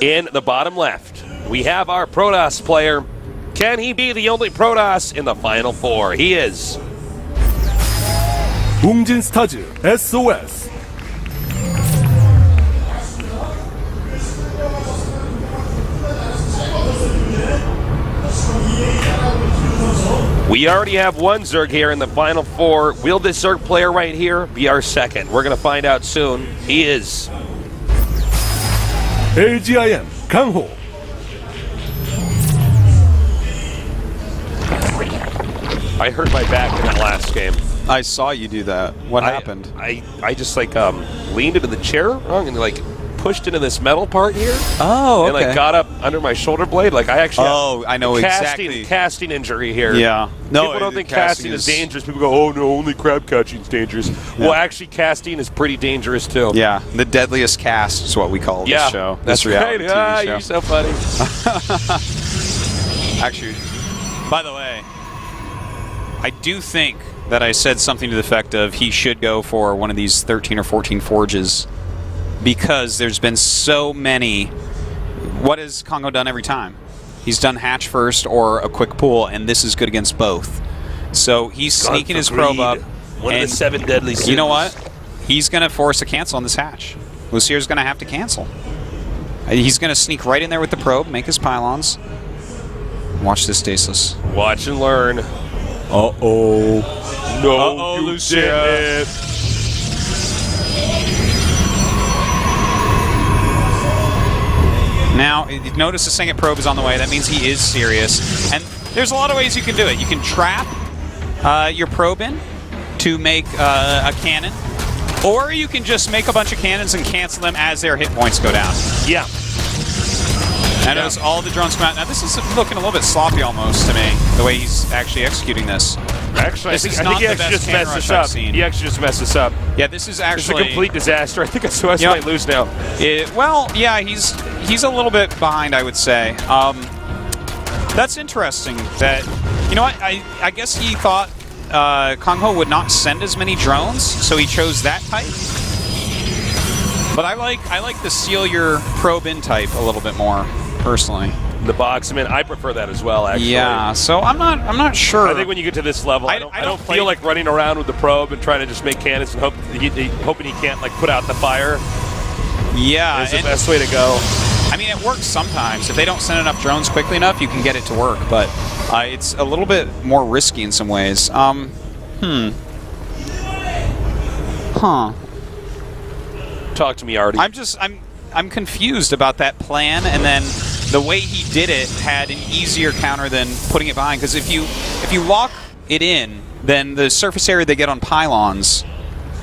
In the bottom left, we have our Protoss player. Can he be the only Protoss in the Final Four? He is. 웅진 스타즈 SOS. We already have one Zerg here in the Final Four. Will this Zerg player right here be our second? We're going to find out soon. He is. LGIM KangHo. I hurt my back in that last game. I saw you do that. What happened? I just like leaned into the chair wrong and like pushed into this metal part here. Oh, okay. And like got up under my shoulder blade. Like I actually I know exactly. Casting injury here. Yeah. No, people don't think casting is dangerous. People go, oh no, only crab catching is dangerous. Yeah. Well, actually, casting is pretty dangerous too. Yeah, the deadliest cast is what we call this show. That's this reality right. TV show. You're so funny. Actually, by the way, I do think that I said something to the effect of he should go for one of these 13 or 14 forges because there's been so many. What has KangHo done every time? He's done hatch first or a quick pull, and this is good against both. So he's sneaking his probe up. One of the 7 deadly sins. You know what? He's going to force a cancel on this hatch. Lucier's going to have to cancel. He's going to sneak right in there with the probe, make his pylons. Watch this, Stasis. Watch and learn. Uh-oh. No, you Lucia. didn't. Now, notice the second probe is on the way. That means he is serious. And there's a lot of ways you can do it. You can trap your probe in to make a cannon, or you can just make a bunch of cannons and cancel them as their hit points go down. Yeah. I notice all the drones come out. Now, this is looking a little bit sloppy almost to me, the way he's actually executing this. Actually, I think he actually just messed this up. He actually just messed this up. Yeah, this is actually... It's a complete disaster. I think SOS might lose now. Well, yeah, he's a little bit behind, I would say. That's interesting that... You know what? I guess he thought KangHo would not send as many drones, so he chose that type. But I like the seal your probe in type a little bit more, personally. The box, I mean, I prefer that as well, actually. Yeah, so I'm not sure. I think when you get to this level, I don't feel like running around with the probe and trying to just make cannons and hoping he can't like put out the fire. Yeah, is the best way to go. I mean, it works sometimes. If they don't send enough drones quickly enough, you can get it to work. But it's a little bit more risky in some ways. Talk to me, Artie. I'm confused about that plan, and then the way he did it had an easier counter than putting it behind. Because if you lock it in, then the surface area they get on pylons.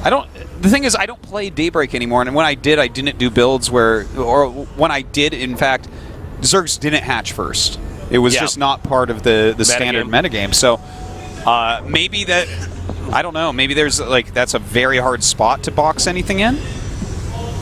The thing is, I don't play Daybreak anymore, and when I did, I didn't do builds or when I did, in fact, Zergs didn't hatch first. It was just not part of the standard metagame. So maybe that, I don't know. Maybe there's like that's a very hard spot to box anything in.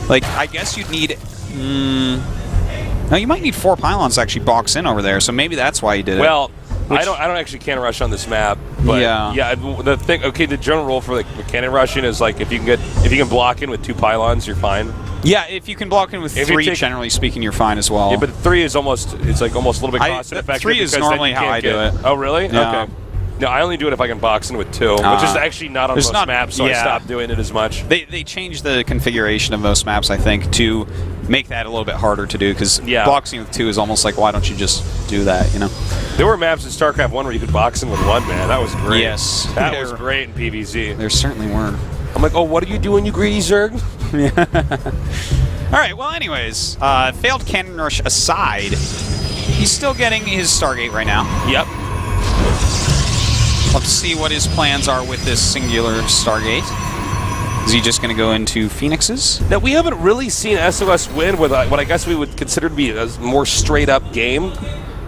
Like, I guess you'd need... no, you might need 4 pylons to actually box in over there, so maybe that's why you did it. Well, I don't actually cannon rush on this map, but yeah, the thing. Okay, the general rule for like cannon rushing is like if you can block in with 2 pylons, you're fine. Yeah, if you can block in with 3, generally speaking, you're fine as well. Yeah, but 3 is almost a little bit cost effective. 3 is normally how I do it. Oh, really? Yeah. Okay. No, I only do it if I can box in with 2, which is actually not on most maps, so I stopped doing it as much. They changed the configuration of most maps, I think, to make that a little bit harder to do, because boxing with 2 is almost like, why don't you just do that, you know? There were maps in StarCraft 1 where you could box in with 1 man. That was great. Yes. That was great in PvZ. There certainly were. I'm like, oh, what are you doing, you greedy Zerg? All right, well, anyways, failed cannon rush aside, he's still getting his Stargate right now. Yep. Let's see what his plans are with this singular Stargate. Is he just going to go into Phoenixes? Now, we haven't really seen SOS win with what I guess we would consider to be a more straight-up game.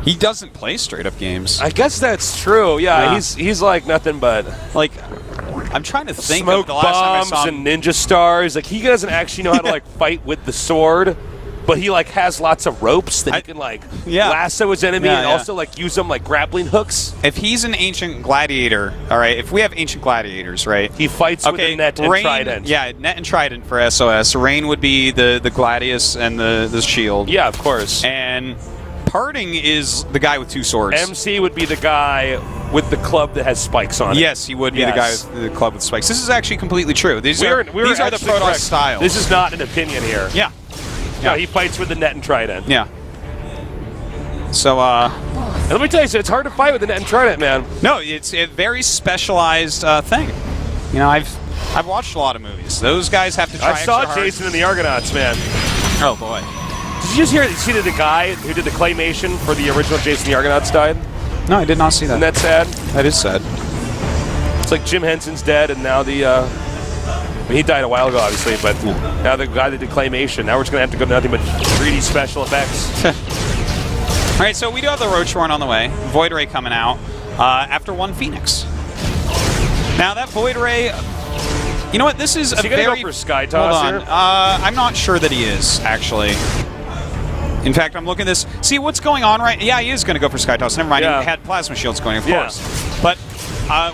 He doesn't play straight-up games. I guess that's true. Yeah, he's like nothing but... Like, I'm trying to think smoke of the last time I bombs saw him. and ninja stars. Like, he doesn't actually know how to like fight with the sword. but he like has lots of ropes that he can like lasso his enemy and also like use them like grappling hooks. If he's an ancient gladiator, all right. If we have ancient gladiators, right? He fights with a net and trident. Yeah, net and trident for SOS. Rain would be the gladius and the shield. Yeah, of course. And Parting is the guy with 2 swords. MC would be the guy with the club that has spikes on it. Yes, he would be the guy with the club with spikes. This is actually completely true. These are the Protoss styles. This is not an opinion here. Yeah. No, he fights with the net and trident. Yeah. So, and let me tell you, it's hard to fight with the net and trident, man. No, it's a very specialized thing. You know, I've watched a lot of movies. Those guys have to try extra hard. I saw Jason and the Argonauts, man. Oh, boy. Did you just see that the guy who did the claymation for the original Jason and the Argonauts died? No, I did not see that. Isn't that sad? That is sad. It's like Jim Henson's dead, and now the... I mean, he died a while ago, obviously, but now the guy that did claymation, now we're just going to have to go to nothing but 3D special effects. All right, so we do have the Roach Horn on the way. Void Ray coming out after 1 Phoenix. Now, that Void Ray... You know what? This is he going to go for Sky Toss here? I'm not sure that he is, actually. In fact, I'm looking at this. See what's going on right... Yeah, he is going to go for Sky Toss. Never mind, he had Plasma Shields going, of course. But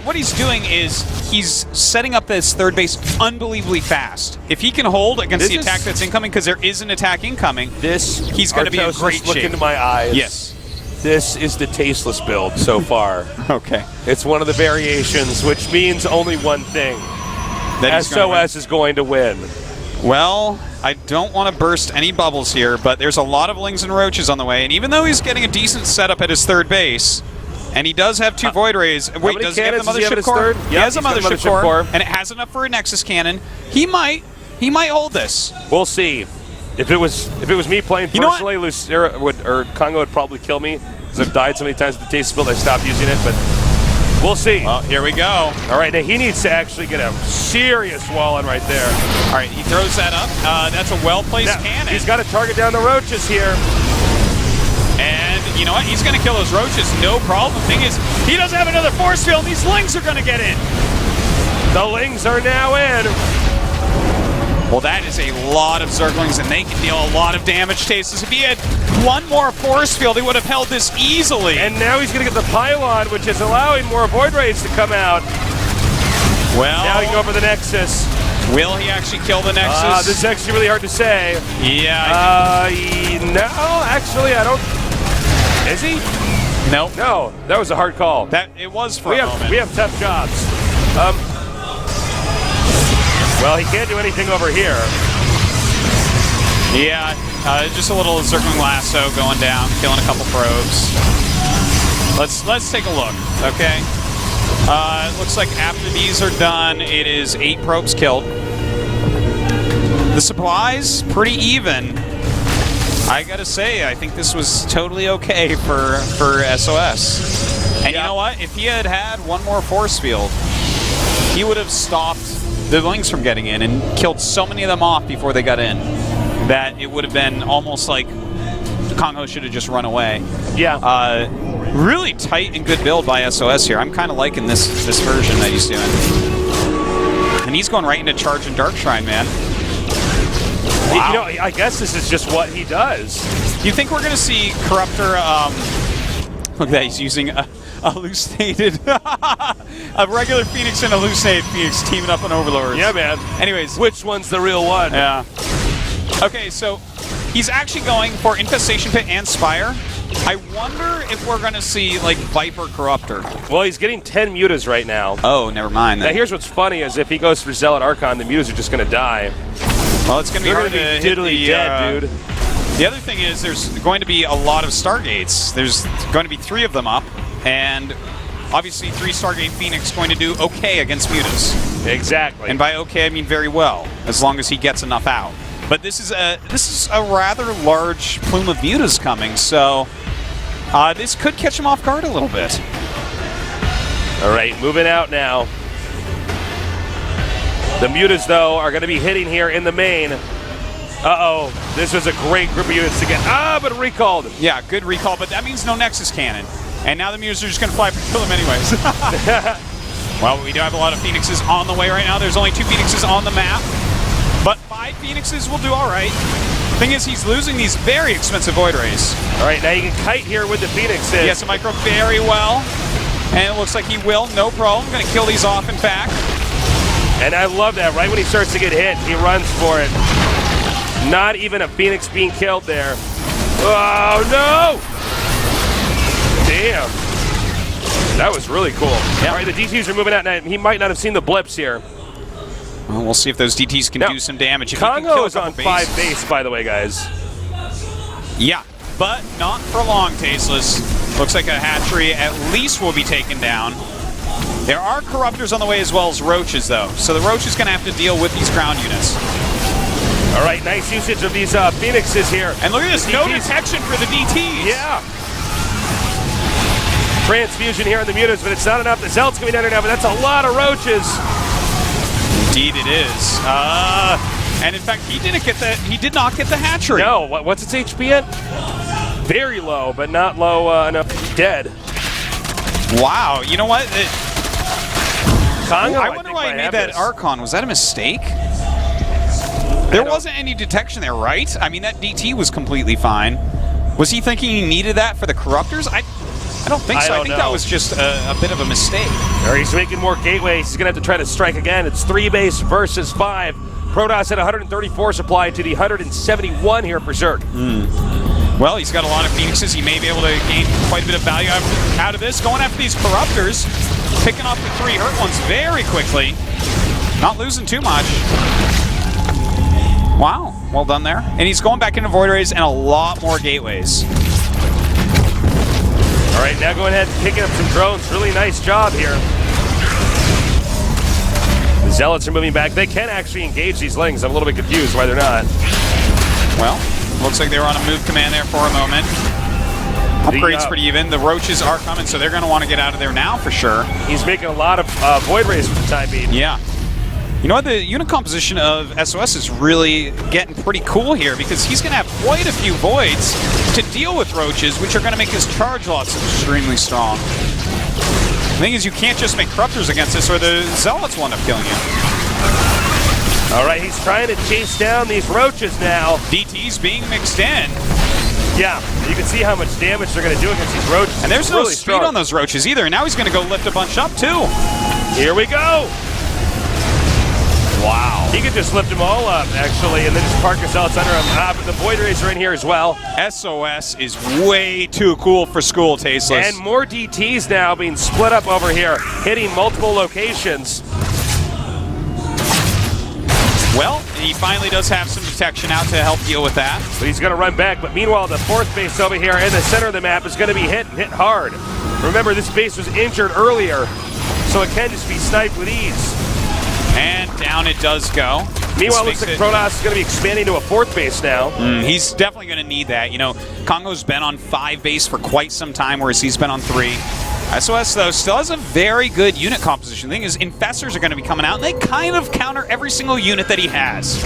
what he's doing is he's setting up this third base unbelievably fast. If he can hold against the attack that's incoming, because there is an attack incoming, he's going to be in great shape. Look into my eyes. Yes. This is the tasteless build so far. Okay. It's one of the variations, which means only one thing. That SOS is going to win. Well, I don't want to burst any bubbles here, but there's a lot of Lings and Roaches on the way, and even though he's getting a decent setup at his third base, and he does have 2 Void Rays. Wait, does he have the Mothership Core? He has a Mothership Core, and it has enough for a Nexus Cannon. He might hold this. We'll see. If it was me playing personally, Lucera or KangHo would probably kill me, because I've died so many times with the Taste Build I stopped using it, but we'll see. Well, here we go. All right, now he needs to actually get a serious wall in right there. All right, he throws that up. That's a well-placed cannon. He's got to target down the Roaches here. And you know what? He's going to kill those Roaches, no problem. The thing is, he doesn't have another force field, and these Lings are going to get in. The Lings are now in. Well, that is a lot of Zerglings, and they can deal a lot of damage. Tastes. If he had 1 more force field, he would have held this easily. And now he's going to get the Pylon, which is allowing more Void Rays to come out. Well, now he can go for the Nexus. Will he actually kill the Nexus? This is actually really hard to say. Yeah. No, actually, I don't. Is he? Nope. No, that was a hard call. It was for a moment. We have tough jobs. Well, he can't do anything over here. Yeah, just a little Zergling Lasso going down, killing a couple probes. Let's take a look, okay? It looks like after these are done, it is 8 probes killed. The supplies, pretty even. I gotta say, I think this was totally okay for SOS. And you know what? If he had had 1 more force field, he would have stopped the Lings from getting in and killed so many of them off before they got in that it would have been almost like KangHo should have just run away. Yeah. Really tight and good build by SOS here. I'm kind of liking this version that he's doing. And he's going right into Charge and Dark Shrine, man. Wow. You know, I guess this is just what he does. You think we're going to see Corruptor, look at that, he's using a hallucinated, a regular Phoenix and a hallucinated Phoenix teaming up on Overlords. Yeah, man. Anyways. Which one's the real one? Yeah. Okay, so he's actually going for Infestation Pit and Spire. I wonder if we're going to see, like, Viper Corruptor. Well, he's getting 10 mutas right now. Oh, never mind then. Now, here's what's funny is if he goes for Zealot Archon, the mutas are just going to die. Well, it's going to be hard to hit diddly dead, dude. The other thing is there's going to be a lot of Stargates. There's going to be 3 of them up, and obviously 3 Stargate Phoenix going to do okay against mutas. Exactly. And by okay, I mean very well, as long as he gets enough out. But this is a rather large plume of mutas coming, so this could catch him off guard a little bit. All right, moving out now. The mutas, though, are going to be hitting here in the main. Uh-oh. This was a great group of units to get. But recalled. Yeah, good recall, but that means no Nexus Cannon. And now the mutas are just going to fly up and kill him anyways. Well, we do have a lot of Phoenixes on the way right now. There's only 2 Phoenixes on the map. But 5 5 Phoenixes will do all right. Thing is, he's losing these very expensive Void Rays. All right, now you can kite here with the Phoenixes. He has to micro very well, and it looks like he will, no problem. Going to kill these off, in fact. And I love that. Right when he starts to get hit, he runs for it. Not even a Phoenix being killed there. Oh, no! Damn. That was really cool. Yep. All right, the DTs are moving out. Now, he might not have seen the blips here. Well, we'll see if those DTs can do some damage. If he can kill KangHo a is on couple 5 base, by the way, guys. Yeah, but not for long, Tasteless. Looks like a hatchery at least will be taken down. There are Corruptors on the way as well as Roaches, though. So the Roach is going to have to deal with these ground units. All right, nice usage of these Phoenixes here. And look at this, no detection for the DTs. Yeah. Transfusion here on the Mutas, but it's not enough. The Zealot's going to be down here now, but that's a lot of Roaches. Indeed it is. And in fact, he did not get the hatchery. No, what's its HP at? Very low, but not low enough to be dead. Wow, you know what? KangHo, I wonder why he made that Archon. Was that a mistake? There wasn't any detection there, right? I mean, that DT was completely fine. Was he thinking he needed that for the Corruptors? I don't think so. I think that was just a bit of a mistake. Or he's making more gateways. He's going to have to try to strike again. It's 3 base versus 5. Protoss at 134 supply to the 171 here for Zerg. Well, he's got a lot of Phoenixes. He may be able to gain quite a bit of value out of this. Going after these Corruptors, picking off the 3 hurt ones very quickly. Not losing too much. Wow, well done there. And he's going back into Void Rays and a lot more gateways. All right, now going ahead and picking up some drones. Really nice job here. The Zealots are moving back. They can actually engage these Lings. I'm a little bit confused why they're not. Well, looks like they were on a move command there for a moment. Upgrade's pretty even. The Roaches are coming, so they're going to want to get out of there now for sure. He's making a lot of Void Rays for the time being. Yeah. You know what? The unit composition of SOS is really getting pretty cool here because he's going to have quite a few Voids to deal with Roaches, which are going to make his charge loss extremely strong. The thing is, you can't just make Corruptors against this or the Zealots will end up killing you. All right, he's trying to chase down these Roaches now. DT's being mixed in. Yeah, you can see how much damage they're going to do against these Roaches. And there's no speed on those Roaches either. And now he's going to go lift a bunch up too. Here we go. Wow. He could just lift them all up, actually, and then just park his outs under him. But the Void Rays are in here as well. SOS is way too cool for school, Tasteless. And more DTs now being split up over here, hitting multiple locations. Well, he finally does have some detection out to help deal with that. So he's going to run back, but meanwhile, the 4th base over here in the center of the map is going to be hit and hit hard. Remember, this base was injured earlier, so it can just be sniped with ease. And down it does go. Meanwhile, looks like Protoss is going to be expanding to a 4th base now. He's definitely going to need that. You know, KangHo's been on 5 base for quite some time, whereas he's been on 3. SOS, though, still has a very good unit composition. The thing is, Infestors are going to be coming out, and they kind of counter every single unit that he has.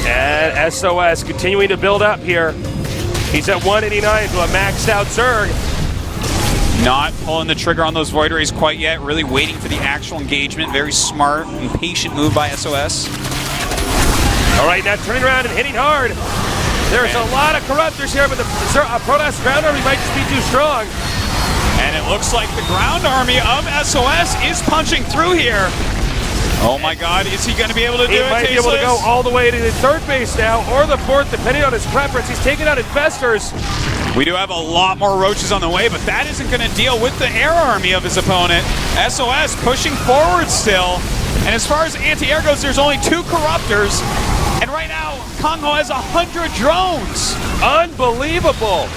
And SOS continuing to build up here. He's at 189 to a maxed out Zerg. Not pulling the trigger on those Void Rays quite yet, really waiting for the actual engagement. Very smart and patient move by SOS. All right, now turning around and hitting hard. There's a lot of Corruptors here, but the Protoss ground army might just be too strong. And it looks like the ground army of SOS is punching through here. Oh my god, is he going to be able to do it? He might be able to go all the way to the 3rd base now, or the 4th, depending on his preference. He's taking out Infestors. We do have a lot more Roaches on the way, but that isn't going to deal with the air army of his opponent. SOS pushing forward still. And as far as anti-air goes, there's only 2 Corruptors. And right now, KangHo has 100 drones. Unbelievable.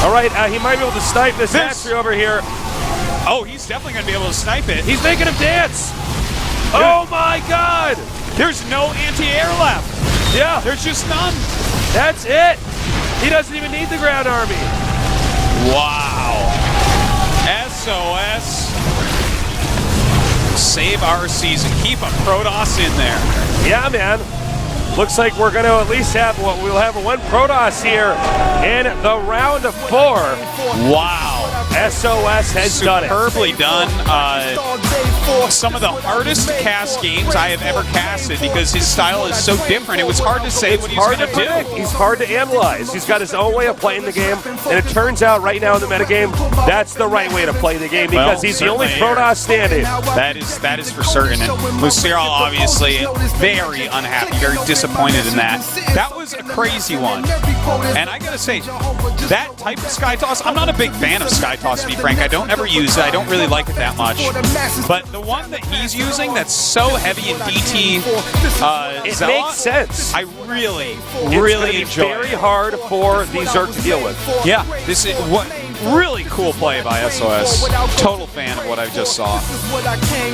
All right, he might be able to snipe this hatchery over here. Oh, he's definitely going to be able to snipe it. He's making him dance. Oh my god. There's no anti-air left. Yeah. There's just none. That's it. He doesn't even need the ground army. Wow. SOS. Save our season. Keep a Protoss in there. Yeah, man. Looks like we're going to at least have we'll have 1 Protoss here in the round of 4. Wow. SOS has done it. Superbly done. some of the hardest cast games I have ever casted because his style is so different. It was hard to say what he's Hard going to to predict. do. He's hard to analyze. He's got his own way of playing the game, and it turns out right now in the metagame, that's the right way to play the game because Well, he's the only certainly Protoss standing. That is for certain. And Lucero obviously very unhappy, very disappointed in that. That was a crazy one. And I gotta say, that type of Sky Toss, I'm not a big fan of Sky Toss, to be frank. I don't ever use it. I don't really like it that much. But the one that he's using that's so heavy in DT, It Zella, makes sense. I really It's gonna be enjoy very it. hard for the Zerg to deal with. Yeah, this is what really cool play by SOS. Total fan of what I just saw.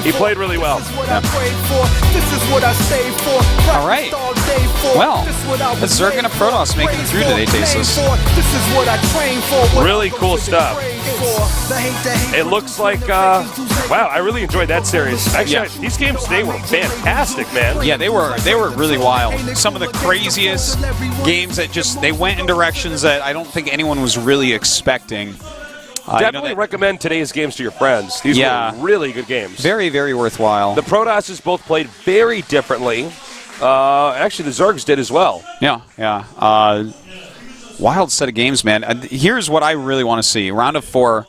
He played really well. All right. Well, the Zerg and a Protoss making it through today, Tasteless. Really cool stuff. It looks like, wow, I really enjoyed that series. Actually, Yeah. these games today were fantastic, man. Yeah, they were really wild. Some of the craziest games that they went in directions that I don't think anyone was really expecting. Definitely recommend today's games to your friends. These were really good games. Very, very worthwhile. The Protosses both played very differently. Actually, the Zergs did as well. Yeah. Wild set of games, man. Here's what I really want to see. Round of 4.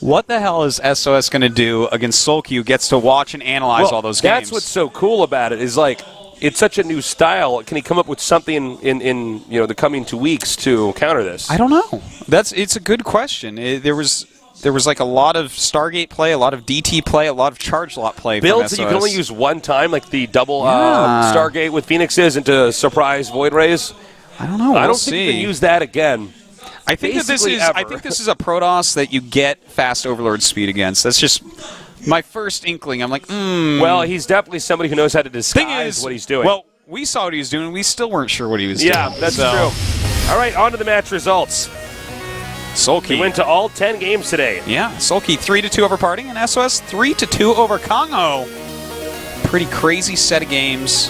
What the hell is SOS going to do against Sulky, who gets to watch and analyze all those games? That's what's so cool about it, is like, it's such a new style. Can he come up with something in the coming 2 weeks to counter this? I don't know. It's a good question. There was like a lot of Stargate play, a lot of DT play, a lot of charge lot play. Builds from that you can only use one time, like the double Stargate with Phoenixes into surprise Void Rays. I don't know. I don't think you can use that again. I think this is a Protoss that you get fast Overlord speed against. That's just my first inkling. I'm like, Well, he's definitely somebody who knows how to disguise what he's doing. Well, we saw what he was doing. We still weren't sure what he was doing. Yeah, that's true. All right, on to the match results. Sulky We went to all 10 games today. Yeah, Sulky 3-2 over Parting, and SOS 3-2 over KangHo. Pretty crazy set of games.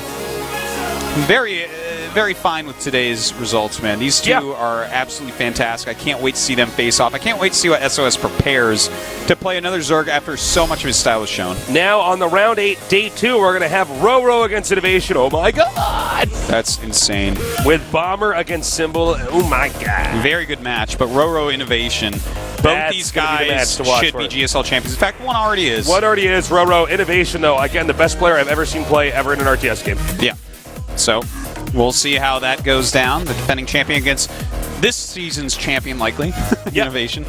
Very fine with today's results, man. These two are absolutely fantastic. I can't wait to see them face off. I can't wait to see what SOS prepares to play another Zerg after so much of his style is shown. Now on the round 8, day 2, we're going to have Roro against Innovation. Oh my God! That's insane. With Bomber against Symbol. Oh my God! Very good match, but Roro Innovation. Both these guys should be GSL champions. In fact, one already is. One already is. Roro Innovation, though, again, the best player I've ever seen play ever in an RTS game. Yeah. So we'll see how that goes down. The defending champion against this season's champion, likely. Innovation.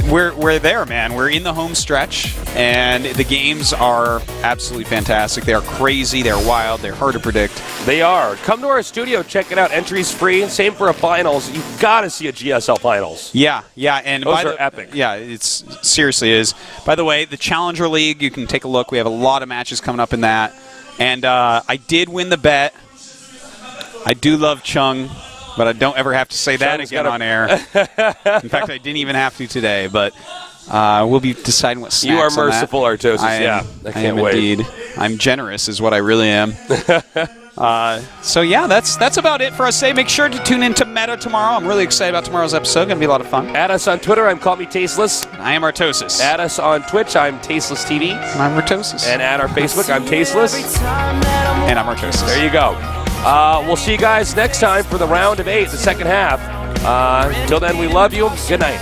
We're there, man. We're in the home stretch, and the games are absolutely fantastic. They are crazy. They're wild. They're hard to predict. They are. Come to our studio. Check it out. Entries free. Same for a finals. You've got to see a GSL finals. Yeah. And those are epic. Yeah, it's seriously is. By the way, the Challenger League, you can take a look. We have a lot of matches coming up in that. And I did win the bet. I do love Chung, but I don't ever have to say that again on air. In fact, I didn't even have to today, but we'll be deciding what snacks. You are merciful, Artosis. I can't wait. Indeed. I'm generous is what I really am. So yeah, that's about it for us today. Make sure to tune into Meta tomorrow. I'm really excited about tomorrow's episode. Going to be a lot of fun. Add us on Twitter. I'm Call Me Tasteless. I am Artosis. Add us on Twitch. I'm Tasteless TV. I'm Artosis. And at our Facebook, I'm Tasteless. And I'm Artosis. There you go. We'll see you guys next time for the round of 8, the second half. Till then, we love you. Good night.